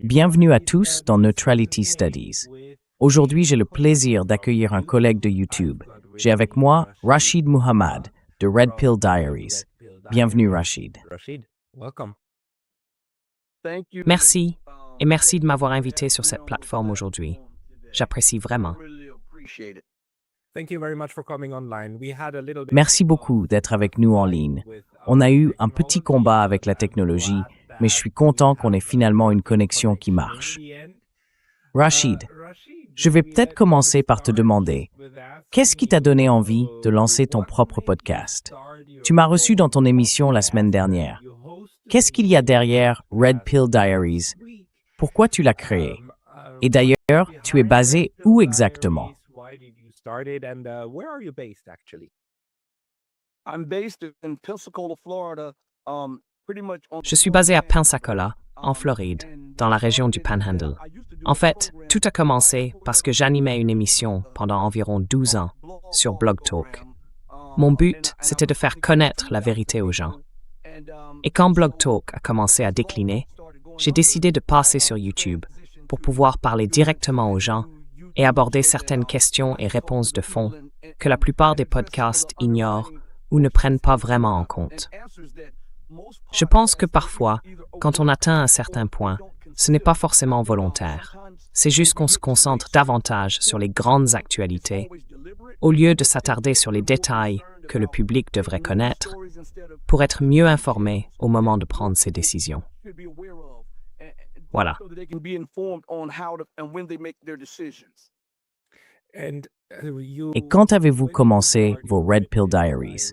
Bienvenue à tous dans Neutrality Studies. Aujourd'hui, j'ai le plaisir d'accueillir un collègue de YouTube. J'ai avec moi Rashid Muhammad de Red Pill Diaries. Bienvenue, Rashid. Merci, et merci de m'avoir invité sur cette plateforme aujourd'hui. J'apprécie vraiment. Merci beaucoup d'être avec nous en ligne. On a eu un petit combat avec la technologie, mais je suis content qu'on ait finalement une connexion qui marche. Rashid, je vais peut-être commencer par te demander, qu'est-ce qui t'a donné envie de lancer ton propre podcast? Tu m'as reçu dans ton émission la semaine dernière. Qu'est-ce qu'il y a derrière Red Pill Diaries? Pourquoi tu l'as créé? Et d'ailleurs, tu es basé où exactement? Je suis basé à Pensacola, en Floride, dans la région du Panhandle. En fait, tout a commencé parce que j'animais une émission pendant environ 12 ans sur Blog Talk. Mon but, c'était de faire connaître la vérité aux gens. Et quand Blog Talk a commencé à décliner, j'ai décidé de passer sur YouTube pour pouvoir parler directement aux gens et aborder certaines questions et réponses de fond que la plupart des podcasts ignorent ou ne prennent pas vraiment en compte. Je pense que parfois, quand on atteint un certain point, ce n'est pas forcément volontaire. C'est juste qu'on se concentre davantage sur les grandes actualités, au lieu de s'attarder sur les détails que le public devrait connaître, pour être mieux informé au moment de prendre ses décisions. Voilà. Et quand avez-vous commencé vos Red Pill Diaries?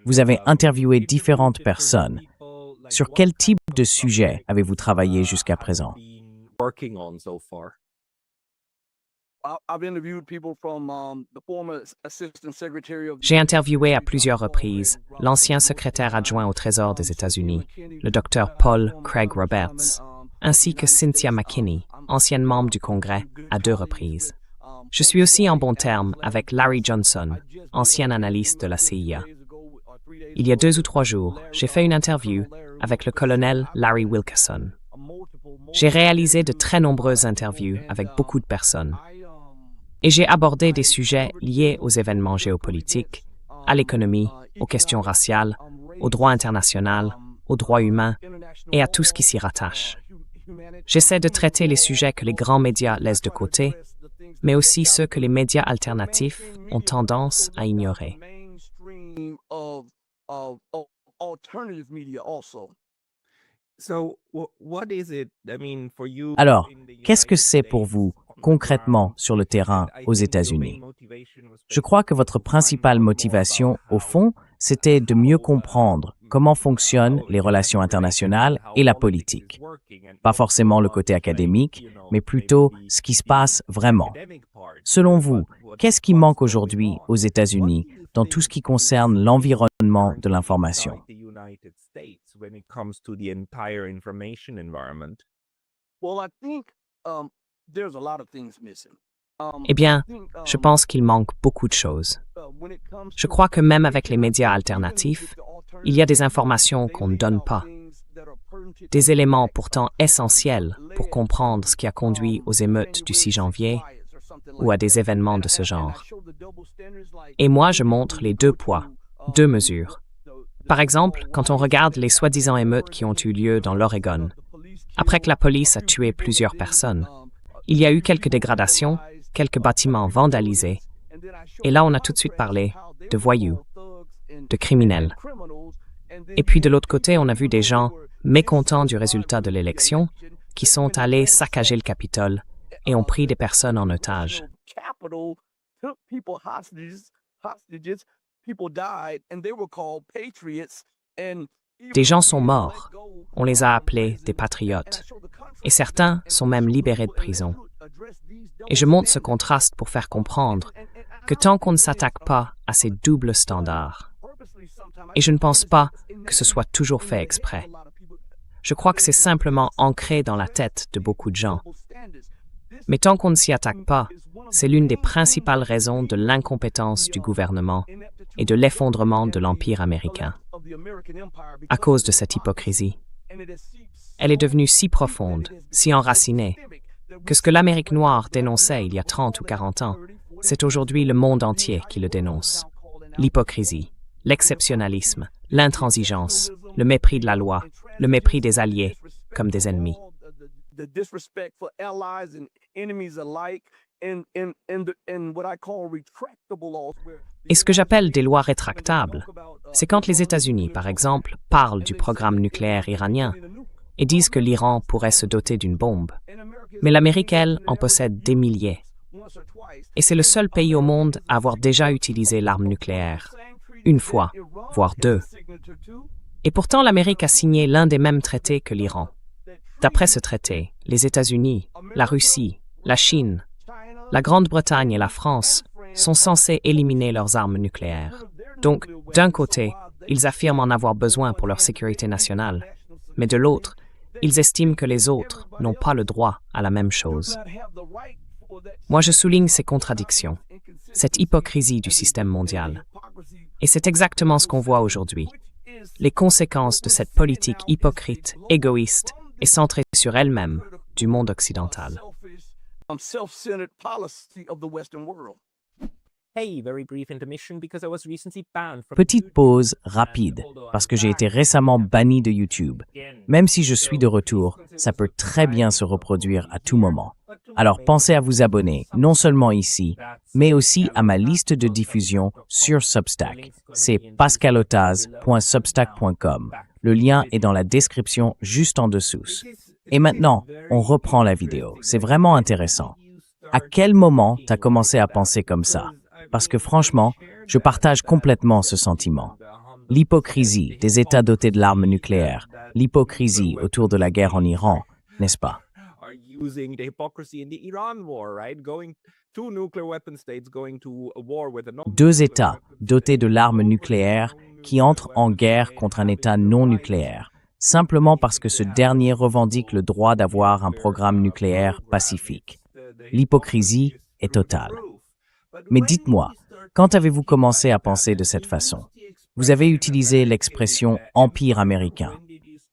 Vous avez interviewé différentes personnes. Sur quel type de sujet avez-vous travaillé jusqu'à présent? J'ai interviewé à plusieurs reprises l'ancien secrétaire adjoint au Trésor des États-Unis, le Dr Paul Craig Roberts, ainsi que Cynthia McKinney, ancienne membre du Congrès, à 2 reprises. Je suis aussi en bons termes avec Larry Johnson, ancien analyste de la CIA. Il y a 2 ou 3 jours, j'ai fait une interview avec le colonel Larry Wilkerson. J'ai réalisé de très nombreuses interviews avec beaucoup de personnes. Et j'ai abordé des sujets liés aux événements géopolitiques, à l'économie, aux questions raciales, au droit international, aux droits humains et à tout ce qui s'y rattache. J'essaie de traiter les sujets que les grands médias laissent de côté, mais aussi ceux que les médias alternatifs ont tendance à ignorer. Alors, qu'est-ce que c'est pour vous, concrètement, sur le terrain aux États-Unis? Je crois que votre principale motivation, au fond, c'était de mieux comprendre comment fonctionnent les relations internationales et la politique. Pas forcément le côté académique, mais plutôt ce qui se passe vraiment. Selon vous, qu'est-ce qui manque aujourd'hui aux États-Unis dans tout ce qui concerne l'environnement de l'information? Eh bien, je pense qu'il manque beaucoup de choses. Je crois que même avec les médias alternatifs, il y a des informations qu'on ne donne pas. Des éléments pourtant essentiels pour comprendre ce qui a conduit aux émeutes du 6 janvier ou à des événements de ce genre. Et moi, je montre les 2 poids, 2 mesures. Par exemple, quand on regarde les soi-disant émeutes qui ont eu lieu dans l'Oregon, après que la police a tué plusieurs personnes, il y a eu quelques dégradations, quelques bâtiments vandalisés, et là on a tout de suite parlé de voyous, de criminels. Et puis de l'autre côté, on a vu des gens mécontents du résultat de l'élection qui sont allés saccager le Capitole et ont pris des personnes en otage. Des gens sont morts. On les a appelés des patriotes. Et certains sont même libérés de prison. Et je montre ce contraste pour faire comprendre que tant qu'on ne s'attaque pas à ces doubles standards, et je ne pense pas que ce soit toujours fait exprès, je crois que c'est simplement ancré dans la tête de beaucoup de gens. Mais tant qu'on ne s'y attaque pas, c'est l'une des principales raisons de l'incompétence du gouvernement et de l'effondrement de l'Empire américain, à cause de cette hypocrisie. elle est devenue si profonde, si enracinée, que ce que l'Amérique noire dénonçait il y a 30 ou 40 ans, c'est aujourd'hui le monde entier qui le dénonce. L'hypocrisie, l'exceptionnalisme, l'intransigeance, le mépris de la loi, le mépris des alliés comme des ennemis. Et ce que j'appelle des lois rétractables, c'est quand les États-Unis, par exemple, parlent du programme nucléaire iranien et disent que l'Iran pourrait se doter d'une bombe. Mais l'Amérique, elle, en possède des milliers. Et c'est le seul pays au monde à avoir déjà utilisé l'arme nucléaire. Une fois, voire deux. Et pourtant, l'Amérique a signé l'un des mêmes traités que l'Iran. D'après ce traité, les États-Unis, la Russie, la Chine, la Grande-Bretagne et la France sont censés éliminer leurs armes nucléaires. Donc, d'un côté, ils affirment en avoir besoin pour leur sécurité nationale, mais de l'autre, ils estiment que les autres n'ont pas le droit à la même chose. Moi, je souligne ces contradictions, cette hypocrisie du système mondial. Et c'est exactement ce qu'on voit aujourd'hui. Les conséquences de cette politique hypocrite, égoïste et centrée sur elle-même du monde occidental. Petite pause rapide, parce que j'ai été récemment banni de YouTube. Même si je suis de retour, ça peut très bien se reproduire à tout moment. Alors pensez à vous abonner, non seulement ici, mais aussi à ma liste de diffusion sur Substack. C'est pascalotaz.substack.com. Le lien est dans la description juste en dessous. Et maintenant, on reprend la vidéo. C'est vraiment intéressant. À quel moment t'as commencé à penser comme ça? Parce que franchement, je partage complètement ce sentiment. L'hypocrisie des États dotés de l'arme nucléaire, l'hypocrisie autour de la guerre en Iran, n'est-ce pas? Deux États dotés de l'arme nucléaire qui entrent en guerre contre un État non nucléaire, simplement parce que ce dernier revendique le droit d'avoir un programme nucléaire pacifique. L'hypocrisie est totale. Mais dites-moi, quand avez-vous commencé à penser de cette façon? Vous avez utilisé l'expression « empire américain ».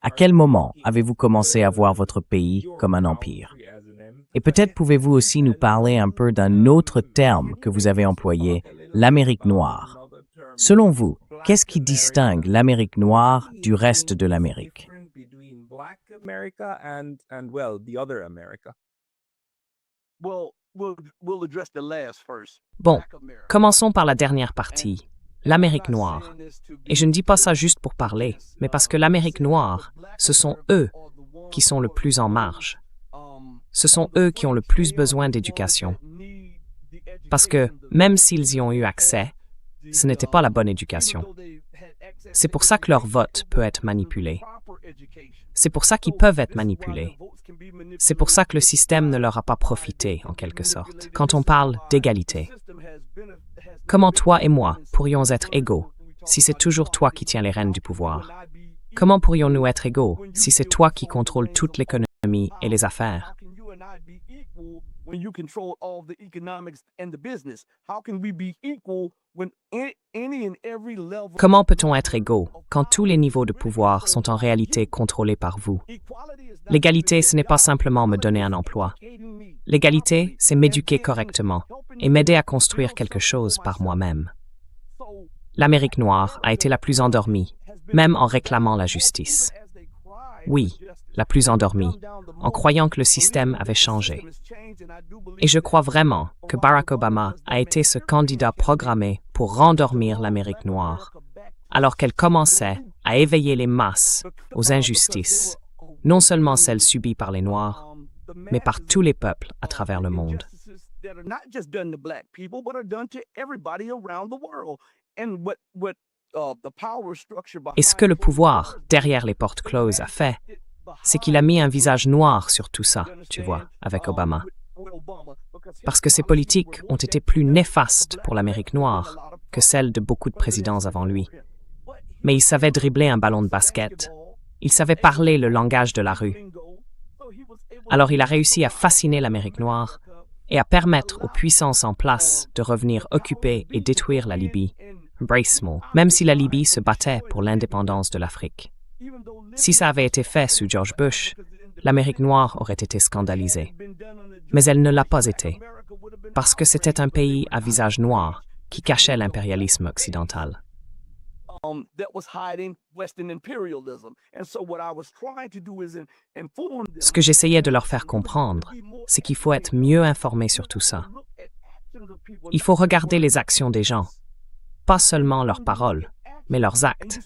À quel moment avez-vous commencé à voir votre pays comme un empire? Et peut-être pouvez-vous aussi nous parler un peu d'un autre terme que vous avez employé, l'Amérique noire. Selon vous, qu'est-ce qui distingue l'Amérique noire du reste de l'Amérique? Bon, commençons par la dernière partie, l'Amérique noire. Et je ne dis pas ça juste pour parler, mais parce que l'Amérique noire, ce sont eux qui sont le plus en marge. Ce sont eux qui ont le plus besoin d'éducation. Parce que, même s'ils y ont eu accès, ce n'était pas la bonne éducation. C'est pour ça que leur vote peut être manipulé. C'est pour ça qu'ils peuvent être manipulés. C'est pour ça que le système ne leur a pas profité, en quelque sorte. Quand on parle d'égalité, comment toi et moi pourrions être égaux si c'est toujours toi qui tiens les rênes du pouvoir? Comment pourrions-nous être égaux si c'est toi qui contrôles toute l'économie et les affaires? Comment peut-on être égaux quand tous les niveaux de pouvoir sont en réalité contrôlés par vous? L'égalité, ce n'est pas simplement me donner un emploi. L'égalité, c'est m'éduquer correctement et m'aider à construire quelque chose par moi-même. L'Amérique noire a été la plus endormie, même en réclamant la justice. Oui, la plus endormie, en croyant que le système avait changé. Et je crois vraiment que Barack Obama a été ce candidat programmé pour rendormir l'Amérique noire, alors qu'elle commençait à éveiller les masses aux injustices, non seulement celles subies par les Noirs, mais par tous les peuples à travers le monde. Et ce que le pouvoir, derrière les portes closes, a fait, c'est qu'il a mis un visage noir sur tout ça, tu vois, avec Obama. Parce que ses politiques ont été plus néfastes pour l'Amérique noire que celles de beaucoup de présidents avant lui. Mais il savait dribbler un ballon de basket. Il savait parler le langage de la rue. Alors il a réussi à fasciner l'Amérique noire et à permettre aux puissances en place de revenir occuper et détruire la Libye, même si la Libye se battait pour l'indépendance de l'Afrique. Si ça avait été fait sous George Bush, l'Amérique noire aurait été scandalisée. Mais elle ne l'a pas été, parce que c'était un pays à visage noir qui cachait l'impérialisme occidental. Ce que j'essayais de leur faire comprendre, c'est qu'il faut être mieux informé sur tout ça. Il faut regarder les actions des gens, pas seulement leurs paroles, mais leurs actes.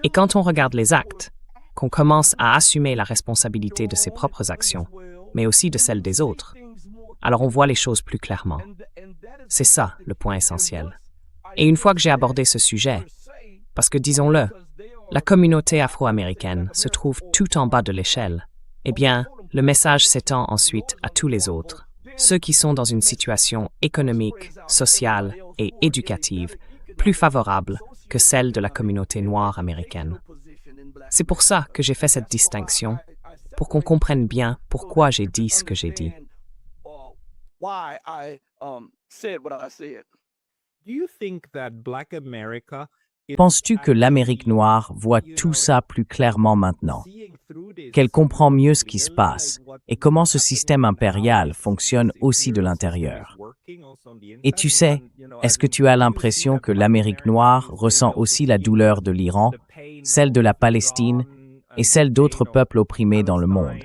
Et quand on regarde les actes, qu'on commence à assumer la responsabilité de ses propres actions, mais aussi de celles des autres, alors on voit les choses plus clairement. C'est ça le point essentiel. Et une fois que j'ai abordé ce sujet, parce que disons-le, la communauté afro-américaine se trouve tout en bas de l'échelle, eh bien, le message s'étend ensuite à tous les autres, ceux qui sont dans une situation économique, sociale et éducative plus favorable que celle de la communauté noire américaine. C'est pour ça que j'ai fait cette distinction, pour qu'on comprenne bien pourquoi j'ai dit ce que j'ai dit. Penses-tu que l'Amérique noire voit tout ça plus clairement maintenant? Qu'elle comprend mieux ce qui se passe et comment ce système impérial fonctionne aussi de l'intérieur? Et tu sais, est-ce que tu as l'impression que l'Amérique noire ressent aussi la douleur de l'Iran, celle de la Palestine et celle d'autres peuples opprimés dans le monde?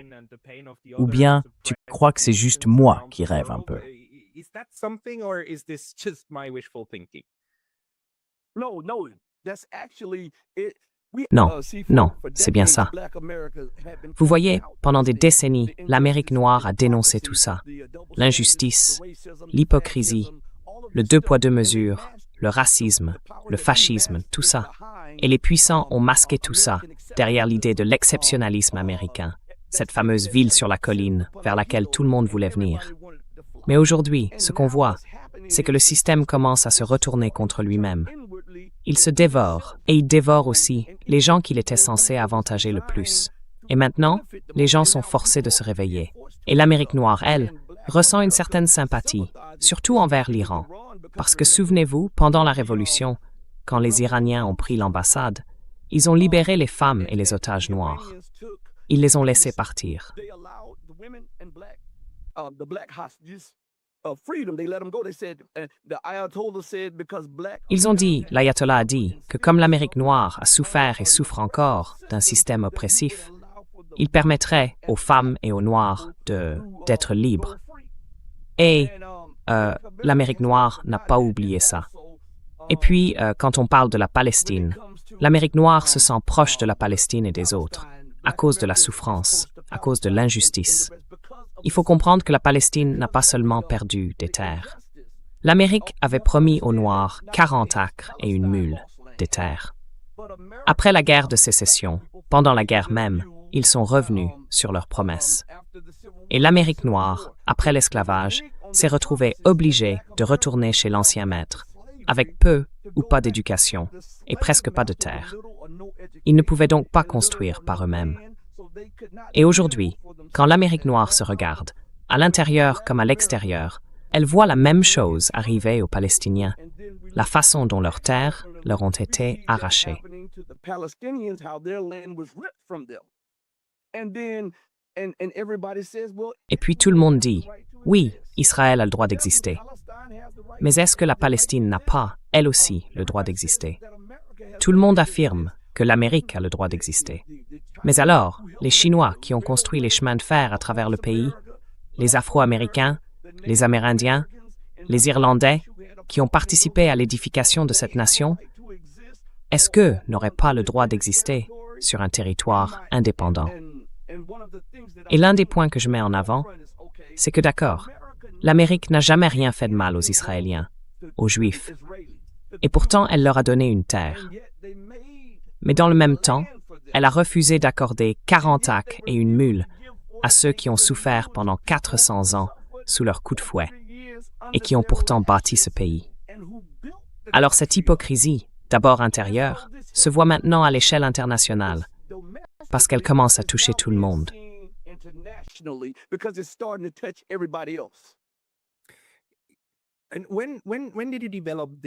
Ou bien tu crois que c'est juste moi qui rêve un peu? Non, non, c'est bien ça. Vous voyez, pendant des décennies, l'Amérique noire a dénoncé tout ça. L'injustice, l'hypocrisie, le deux poids deux mesures, le racisme, le fascisme, tout ça. Et les puissants ont masqué tout ça derrière l'idée de l'exceptionnalisme américain, cette fameuse ville sur la colline vers laquelle tout le monde voulait venir. Mais aujourd'hui, ce qu'on voit, c'est que le système commence à se retourner contre lui-même. Il se dévore, et il dévore aussi les gens qu'il était censé avantager le plus. Et maintenant, les gens sont forcés de se réveiller. Et l'Amérique noire, elle, ressent une certaine sympathie, surtout envers l'Iran. Parce que souvenez-vous, pendant la Révolution, quand les Iraniens ont pris l'ambassade, ils ont libéré les femmes et les otages noirs. Ils les ont laissés partir. Ils ont dit, l'ayatollah a dit, que comme l'Amérique noire a souffert et souffre encore d'un système oppressif, il permettrait aux femmes et aux Noirs d'être libres. Et l'Amérique noire n'a pas oublié ça. Et puis, quand on parle de la Palestine, l'Amérique noire se sent proche de la Palestine et des autres, à cause de la souffrance, à cause de l'injustice. Il faut comprendre que la Palestine n'a pas seulement perdu des terres. L'Amérique avait promis aux Noirs 40 acres et une mule des terres. Après la guerre de sécession, pendant la guerre même, ils sont revenus sur leurs promesses. Et l'Amérique noire, après l'esclavage, s'est retrouvée obligée de retourner chez l'ancien maître, avec peu ou pas d'éducation et presque pas de terre. Ils ne pouvaient donc pas construire par eux-mêmes. Et aujourd'hui, quand l'Amérique noire se regarde, à l'intérieur comme à l'extérieur, elle voit la même chose arriver aux Palestiniens, la façon dont leurs terres leur ont été arrachées. Et puis tout le monde dit, oui, Israël a le droit d'exister. Mais est-ce que la Palestine n'a pas, elle aussi, le droit d'exister? Tout le monde affirme que l'Amérique a le droit d'exister. Mais alors, les Chinois qui ont construit les chemins de fer à travers le pays, les Afro-Américains, les Amérindiens, les Irlandais, qui ont participé à l'édification de cette nation, est-ce qu'eux n'auraient pas le droit d'exister sur un territoire indépendant? Et l'un des points que je mets en avant, c'est que d'accord, l'Amérique n'a jamais rien fait de mal aux Israéliens, aux Juifs, et pourtant elle leur a donné une terre. Mais dans le même temps, elle a refusé d'accorder 40 acres et une mule à ceux qui ont souffert pendant 400 ans sous leur coup de fouet et qui ont pourtant bâti ce pays. Alors cette hypocrisie, d'abord intérieure, se voit maintenant à l'échelle internationale parce qu'elle commence à toucher tout le monde.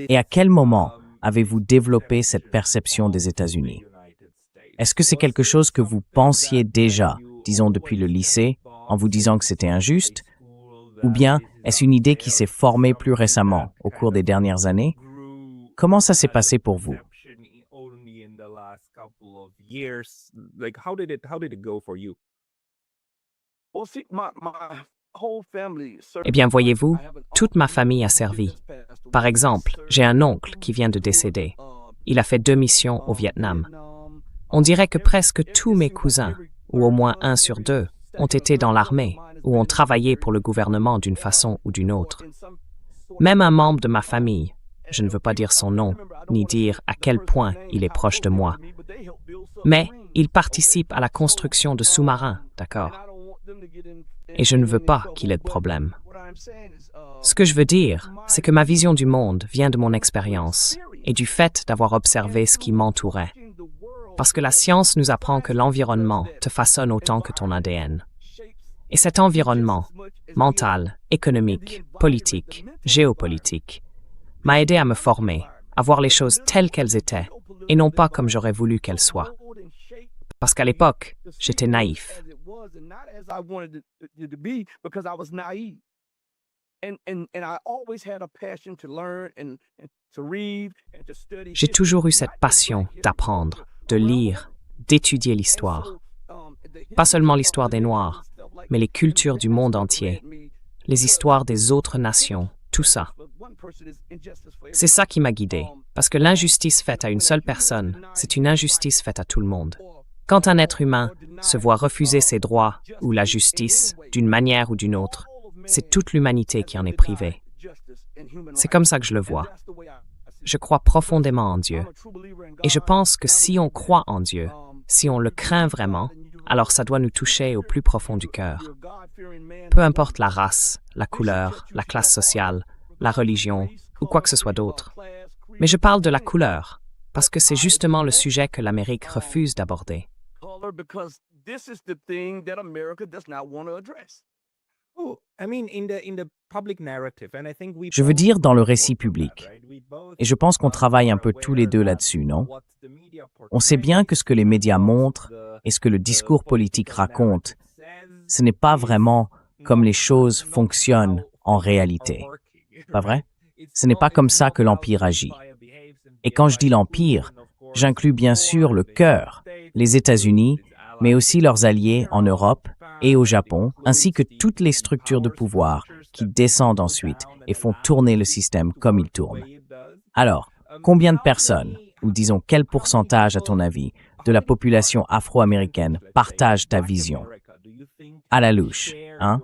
Et à quel moment avez-vous développé cette perception des États-Unis? Est-ce que c'est quelque chose que vous pensiez déjà, disons depuis le lycée, en vous disant que c'était injuste? Ou bien est-ce une idée qui s'est formée plus récemment, au cours des dernières années? Comment ça s'est passé pour vous? Eh bien, voyez-vous, toute ma famille a servi. Par exemple, j'ai un oncle qui vient de décéder. Il a fait 2 missions au Vietnam. On dirait que presque tous mes cousins, ou au moins 1 sur 2, ont été dans l'armée ou ont travaillé pour le gouvernement d'une façon ou d'une autre. Même un membre de ma famille, je ne veux pas dire son nom, ni dire à quel point il est proche de moi, mais il participe à la construction de sous-marins, d'accord? Et je ne veux pas qu'il ait de problème. Ce que je veux dire, c'est que ma vision du monde vient de mon expérience et du fait d'avoir observé ce qui m'entourait. Parce que la science nous apprend que l'environnement te façonne autant que ton ADN. Et cet environnement, mental, économique, politique, géopolitique, m'a aidé à me former, à voir les choses telles qu'elles étaient, et non pas comme j'aurais voulu qu'elles soient. Parce qu'à l'époque, j'étais naïf. J'ai toujours eu cette passion d'apprendre, de lire, d'étudier l'histoire. Pas seulement l'histoire des Noirs, mais les cultures du monde entier, les histoires des autres nations, tout ça. C'est ça qui m'a guidé, parce que l'injustice faite à une seule personne, c'est une injustice faite à tout le monde. Quand un être humain se voit refuser ses droits ou la justice d'une manière ou d'une autre, c'est toute l'humanité qui en est privée. C'est comme ça que je le vois. Je crois profondément en Dieu. Et je pense que si on croit en Dieu, si on le craint vraiment, alors ça doit nous toucher au plus profond du cœur. Peu importe la race, la couleur, la classe sociale, la religion ou quoi que ce soit d'autre. Mais je parle de la couleur, parce que c'est justement le sujet que l'Amérique refuse d'aborder. Je veux dire dans le récit public. Et je pense qu'on travaille un peu tous les deux là-dessus, non? On sait bien que ce que les médias montrent et ce que le discours politique raconte, ce n'est pas vraiment comme les choses fonctionnent en réalité. Pas vrai? Ce n'est pas comme ça que l'Empire agit. Et quand je dis l'Empire, j'inclus bien sûr le cœur, les États-Unis, mais aussi leurs alliés en Europe et au Japon, ainsi que toutes les structures de pouvoir qui descendent ensuite et font tourner le système comme il tourne. Alors, combien de personnes, ou disons quel pourcentage à ton avis, de la population afro-américaine partage ta vision? À la louche, hein?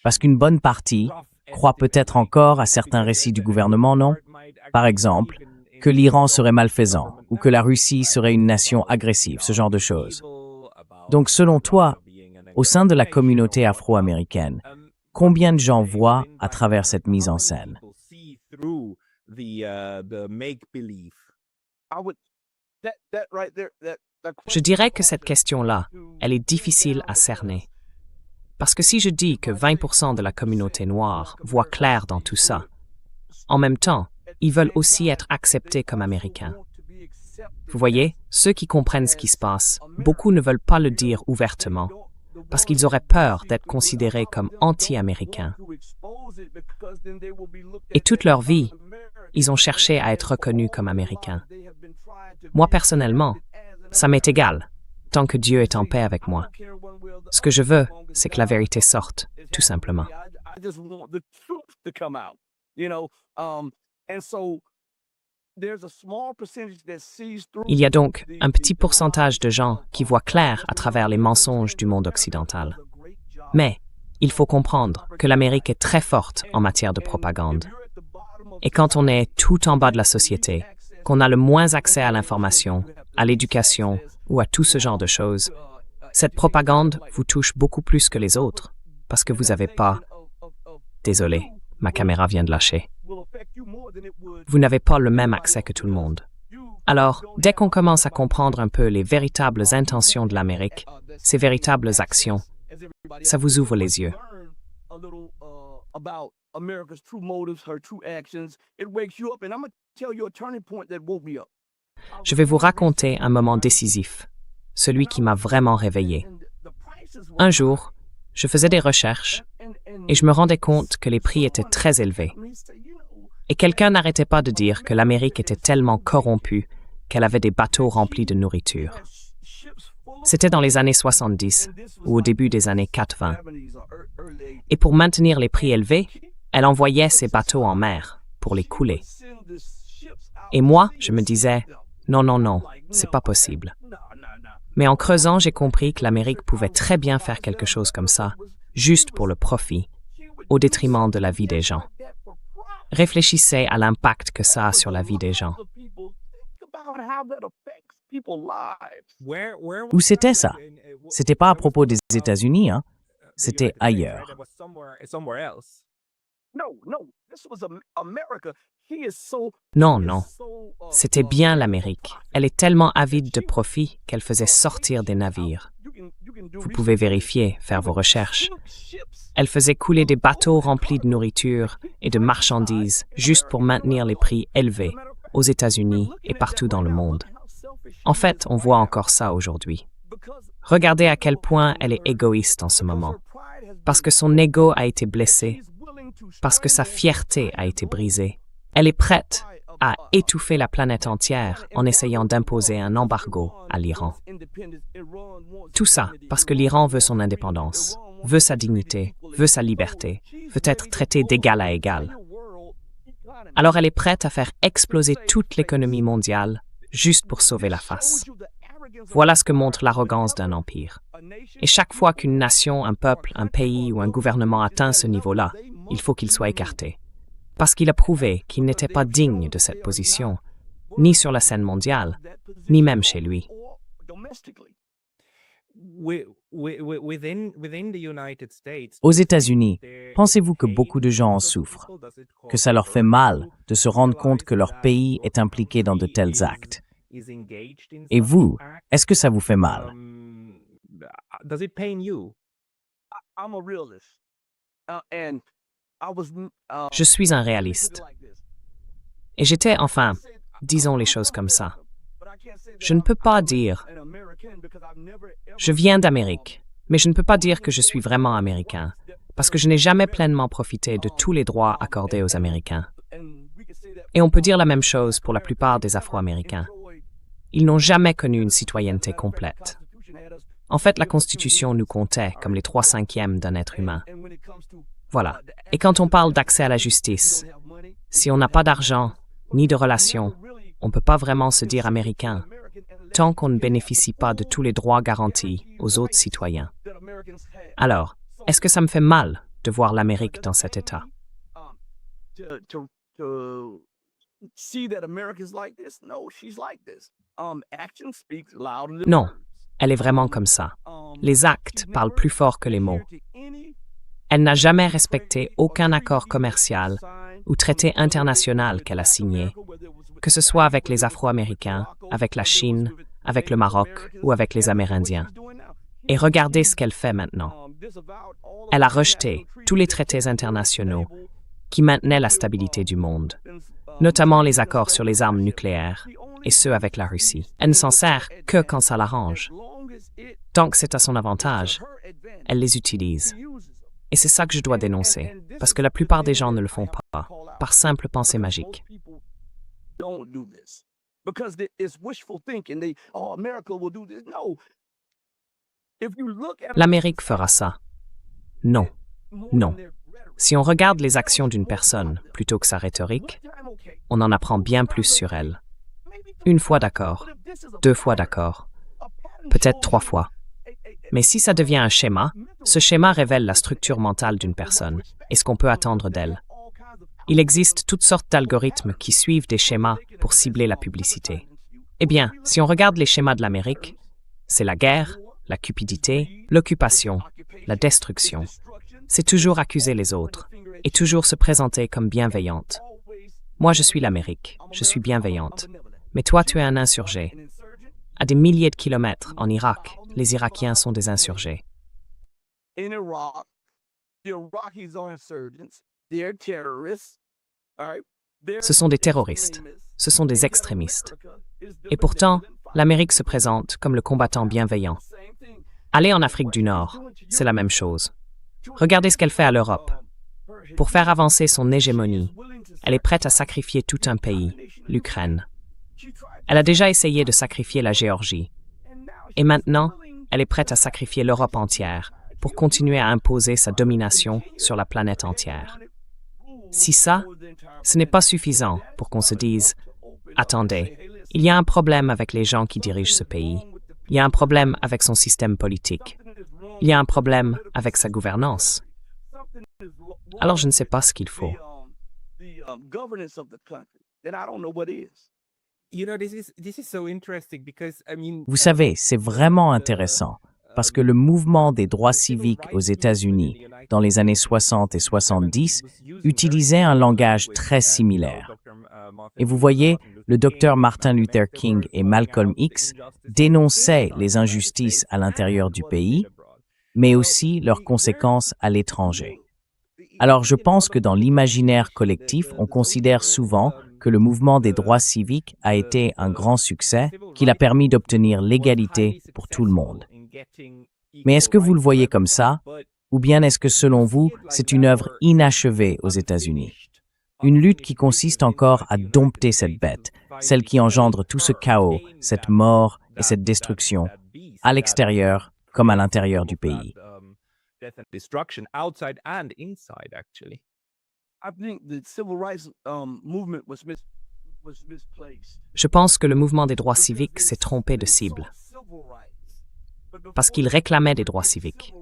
Parce qu'une bonne partie croit peut-être encore à certains récits du gouvernement, non? Par exemple, que l'Iran serait malfaisant ou que la Russie serait une nation agressive, ce genre de choses. Donc, selon toi, au sein de la communauté afro-américaine, combien de gens voient à travers cette mise en scène? Je dirais que cette question-là, elle est difficile à cerner. Parce que si je dis que 20% de la communauté noire voit clair dans tout ça, en même temps, ils veulent aussi être acceptés comme Américains. Vous voyez, ceux qui comprennent ce qui se passe, beaucoup ne veulent pas le dire ouvertement, parce qu'ils auraient peur d'être considérés comme anti-américains. Et toute leur vie, ils ont cherché à être reconnus comme Américains. Moi, personnellement, ça m'est égal, tant que Dieu est en paix avec moi. Ce que je veux, c'est que la vérité sorte, tout simplement. Il y a donc un petit pourcentage de gens qui voient clair à travers les mensonges du monde occidental. Mais il faut comprendre que l'Amérique est très forte en matière de propagande. Et quand on est tout en bas de la société, qu'on a le moins accès à l'information, à l'éducation ou à tout ce genre de choses, cette propagande vous touche beaucoup plus que les autres, parce que vous n'avez pas... Désolé, ma caméra vient de lâcher. Vous n'avez pas le même accès que tout le monde. Alors, dès qu'on commence à comprendre un peu les véritables intentions de l'Amérique, ses véritables actions, ça vous ouvre les yeux. Je vais vous raconter un moment décisif. celui qui m'a vraiment réveillé. Un jour, je faisais des recherches et je me rendais compte que les prix étaient très élevés. Et quelqu'un n'arrêtait pas de dire que l'Amérique était tellement corrompue qu'elle avait des bateaux remplis de nourriture. C'était dans les années 70 ou au début des années 80. Et pour maintenir les prix élevés, elle envoyait ses bateaux en mer pour les couler. Et moi, je me disais, non, non, non, c'est pas possible. Mais en creusant, j'ai compris que l'Amérique pouvait très bien faire quelque chose comme ça, juste pour le profit, au détriment de la vie des gens. Réfléchissez à l'impact que ça a sur la vie des gens. Où c'était ça? C'était pas à propos des États-Unis, hein? C'était ailleurs. Non, non, c'était bien l'Amérique. Elle est tellement avide de profit qu'elle faisait sortir des navires. Vous pouvez vérifier, faire vos recherches. Elle faisait couler des bateaux remplis de nourriture et de marchandises juste pour maintenir les prix élevés aux États-Unis et partout dans le monde. En fait, on voit encore ça aujourd'hui. Regardez à quel point elle est égoïste en ce moment. Parce que son ego a été blessé, parce que sa fierté a été brisée. Elle est prête à étouffer la planète entière en essayant d'imposer un embargo à l'Iran. Tout ça parce que l'Iran veut son indépendance, veut sa dignité, veut sa liberté, veut être traité d'égal à égal. Alors elle est prête à faire exploser toute l'économie mondiale juste pour sauver la face. Voilà ce que montre l'arrogance d'un empire. Et chaque fois qu'une nation, un peuple, un pays ou un gouvernement atteint ce niveau-là, il faut qu'il soit écarté. Parce qu'il a prouvé qu'il n'était pas digne de cette position, ni sur la scène mondiale, ni même chez lui. Aux États-Unis, pensez-vous que beaucoup de gens en souffrent, que ça leur fait mal de se rendre compte que leur pays est impliqué dans de tels actes? Et vous, est-ce que ça vous fait mal? Je suis un réaliste. Et j'étais, enfin, disons les choses comme ça. Je ne peux pas dire « Je viens d'Amérique », mais je ne peux pas dire que je suis vraiment américain, parce que je n'ai jamais pleinement profité de tous les droits accordés aux Américains. Et on peut dire la même chose pour la plupart des Afro-Américains. Ils n'ont jamais connu une citoyenneté complète. En fait, la Constitution nous comptait comme les 3/5 d'un être humain. Voilà. Et quand on parle d'accès à la justice, si on n'a pas d'argent, ni de relations, on ne peut pas vraiment se dire américain, tant qu'on ne bénéficie pas de tous les droits garantis aux autres citoyens. Alors, est-ce que ça me fait mal de voir l'Amérique dans cet état? Non, elle est vraiment comme ça. Les actes parlent plus fort que les mots. Elle n'a jamais respecté aucun accord commercial ou traité international qu'elle a signé, que ce soit avec les Afro-Américains, avec la Chine, avec le Maroc ou avec les Amérindiens. Et regardez ce qu'elle fait maintenant. Elle a rejeté tous les traités internationaux qui maintenaient la stabilité du monde, notamment les accords sur les armes nucléaires et ceux avec la Russie. Elle ne s'en sert que quand ça l'arrange. Tant que c'est à son avantage, elle les utilise. Et c'est ça que je dois dénoncer, parce que la plupart des gens ne le font pas, par simple pensée magique. L'Amérique fera ça. Non. Non. Si on regarde les actions d'une personne plutôt que sa rhétorique, on en apprend bien plus sur elle. Une fois d'accord, 2 fois d'accord, peut-être 3 fois. Mais si ça devient un schéma, ce schéma révèle la structure mentale d'une personne et ce qu'on peut attendre d'elle. Il existe toutes sortes d'algorithmes qui suivent des schémas pour cibler la publicité. Eh bien, si on regarde les schémas de l'Amérique, c'est la guerre, la cupidité, l'occupation, la destruction. C'est toujours accuser les autres et toujours se présenter comme bienveillante. Moi, je suis l'Amérique, je suis bienveillante. Mais toi, tu es un insurgé. À des milliers de kilomètres, en Irak, les Irakiens sont des insurgés. In Iraq, the Iraqis are insurgents. They're terrorists. All right. Ce sont des terroristes. Ce sont des extrémistes. Et pourtant, l'Amérique se présente comme le combattant bienveillant. Allez en Afrique du Nord, c'est la même chose. Regardez ce qu'elle fait à l'Europe. Pour faire avancer son hégémonie, elle est prête à sacrifier tout un pays, l'Ukraine. Elle a déjà essayé de sacrifier la Géorgie. Et maintenant, elle est prête à sacrifier l'Europe entière pour continuer à imposer sa domination sur la planète entière. Si ça, ce n'est pas suffisant pour qu'on se dise « Attendez, il y a un problème avec les gens qui dirigent ce pays. Il y a un problème avec son système politique. Il y a un problème avec sa gouvernance. » Alors je ne sais pas ce qu'il faut. Vous savez, c'est vraiment intéressant parce que le mouvement des droits civiques aux États-Unis dans les années 60 et 70 utilisait un langage très similaire. Et vous voyez, le docteur Martin Luther King et Malcolm X dénonçaient les injustices à l'intérieur du pays, mais aussi leurs conséquences à l'étranger. Alors je pense que dans l'imaginaire collectif, on considère souvent que le mouvement des droits civiques a été un grand succès, qu'il a permis d'obtenir l'égalité pour tout le monde. Mais est-ce que vous le voyez comme ça? Ou bien est-ce que selon vous, c'est une œuvre inachevée aux États-Unis? Une lutte qui consiste encore à dompter cette bête, celle qui engendre tout ce chaos, cette mort et cette destruction, à l'extérieur comme à l'intérieur du pays. Je pense que le mouvement des droits civiques s'est trompé de cible, parce qu'il réclamait des droits civiques.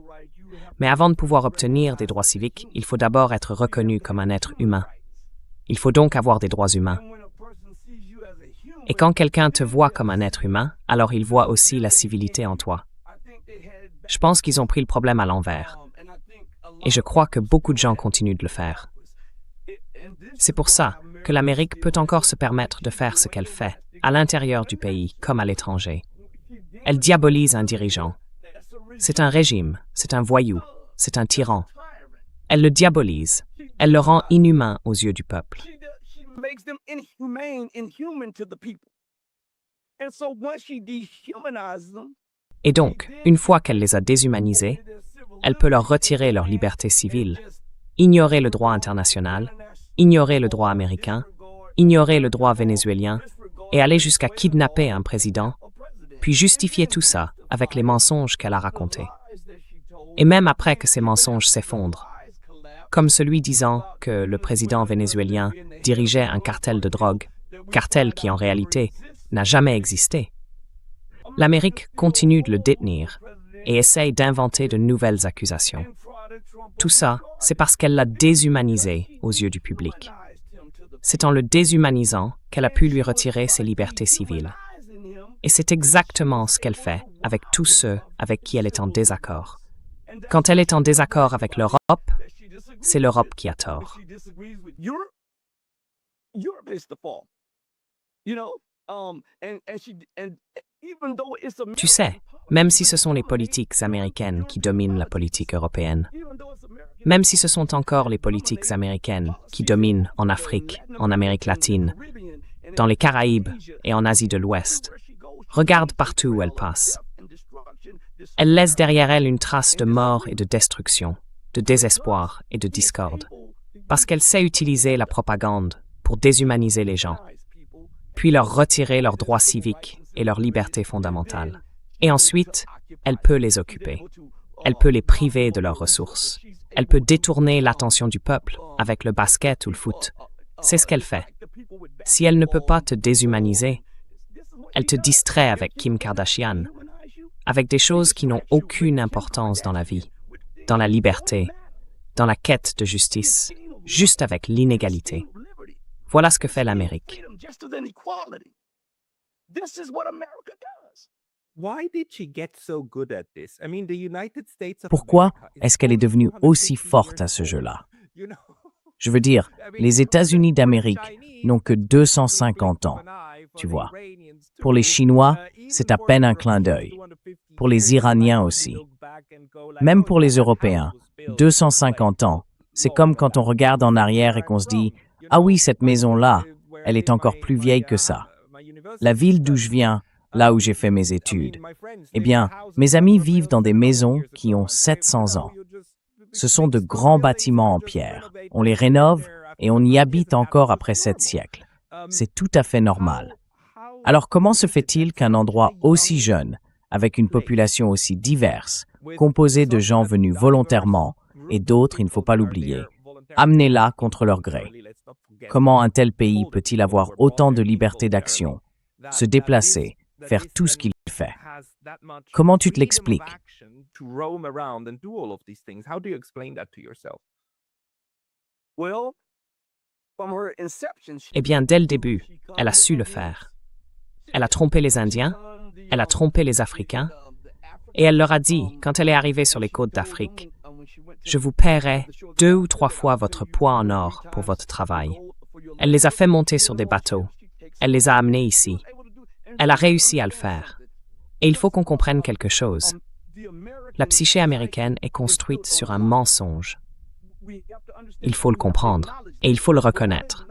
Mais avant de pouvoir obtenir des droits civiques, il faut d'abord être reconnu comme un être humain. Il faut donc avoir des droits humains. Et quand quelqu'un te voit comme un être humain, alors il voit aussi la civilité en toi. Je pense qu'ils ont pris le problème à l'envers. Et je crois que beaucoup de gens continuent de le faire. C'est pour ça que l'Amérique peut encore se permettre de faire ce qu'elle fait, à l'intérieur du pays comme à l'étranger. Elle diabolise un dirigeant. C'est un régime, c'est un voyou, c'est un tyran. Elle le diabolise, elle le rend inhumain aux yeux du peuple. Et donc, une fois qu'elle les a déshumanisés, elle peut leur retirer leur liberté civile, ignorer le droit international, ignorer le droit américain, ignorer le droit vénézuélien et aller jusqu'à kidnapper un président, puis justifier tout ça avec les mensonges qu'elle a racontés. Et même après que ces mensonges s'effondrent, comme celui disant que le président vénézuélien dirigeait un cartel de drogue, cartel qui en réalité n'a jamais existé. L'Amérique continue de le détenir et essaye d'inventer de nouvelles accusations. Tout ça, c'est parce qu'elle l'a déshumanisé aux yeux du public. C'est en le déshumanisant qu'elle a pu lui retirer ses libertés civiles. Et c'est exactement ce qu'elle fait avec tous ceux avec qui elle est en désaccord. Quand elle est en désaccord avec l'Europe, c'est l'Europe qui a tort. Tu sais, même si ce sont les politiques américaines qui dominent la politique européenne, même si ce sont encore les politiques américaines qui dominent en Afrique, en Amérique latine, dans les Caraïbes et en Asie de l'Ouest, regarde partout où elle passe. Elle laisse derrière elle une trace de mort et de destruction, de désespoir et de discorde, parce qu'elle sait utiliser la propagande pour déshumaniser les gens, puis leur retirer leurs droits civiques et leurs libertés fondamentales. Et ensuite, elle peut les occuper. Elle peut les priver de leurs ressources. Elle peut détourner l'attention du peuple avec le basket ou le foot. C'est ce qu'elle fait. Si elle ne peut pas te déshumaniser, elle te distrait avec Kim Kardashian, avec des choses qui n'ont aucune importance dans la vie, dans la liberté, dans la quête de justice, juste avec l'inégalité. Voilà ce que fait l'Amérique. Pourquoi est-ce qu'elle est devenue aussi forte à ce jeu-là? Je veux dire, les États-Unis d'Amérique n'ont que 250 ans, tu vois. Pour les Chinois, c'est à peine un clin d'œil. Pour les Iraniens aussi. Même pour les Européens, 250 ans, c'est comme quand on regarde en arrière et qu'on se dit Ah oui, cette maison-là, elle est encore plus vieille que ça. La ville d'où je viens, là où j'ai fait mes études. Eh bien, mes amis vivent dans des maisons qui ont 700 ans. Ce sont de grands bâtiments en pierre. On les rénove et on y habite encore après 7 siècles. C'est tout à fait normal. Alors comment se fait-il qu'un endroit aussi jeune, avec une population aussi diverse, composée de gens venus volontairement, et d'autres, il ne faut pas l'oublier, amenés là contre leur gré? Comment un tel pays peut-il avoir autant de liberté d'action, se déplacer, faire tout ce qu'il fait? Comment tu te l'expliques? Eh bien, dès le début, elle a su le faire. Elle a trompé les Indiens, elle a trompé les Africains, et elle leur a dit, quand elle est arrivée sur les côtes d'Afrique, « Je vous paierai 2 ou 3 fois votre poids en or pour votre travail. » Elle les a fait monter sur des bateaux. Elle les a amenés ici. Elle a réussi à le faire. Et il faut qu'on comprenne quelque chose. La psyché américaine est construite sur un mensonge. Il faut le comprendre et il faut le reconnaître.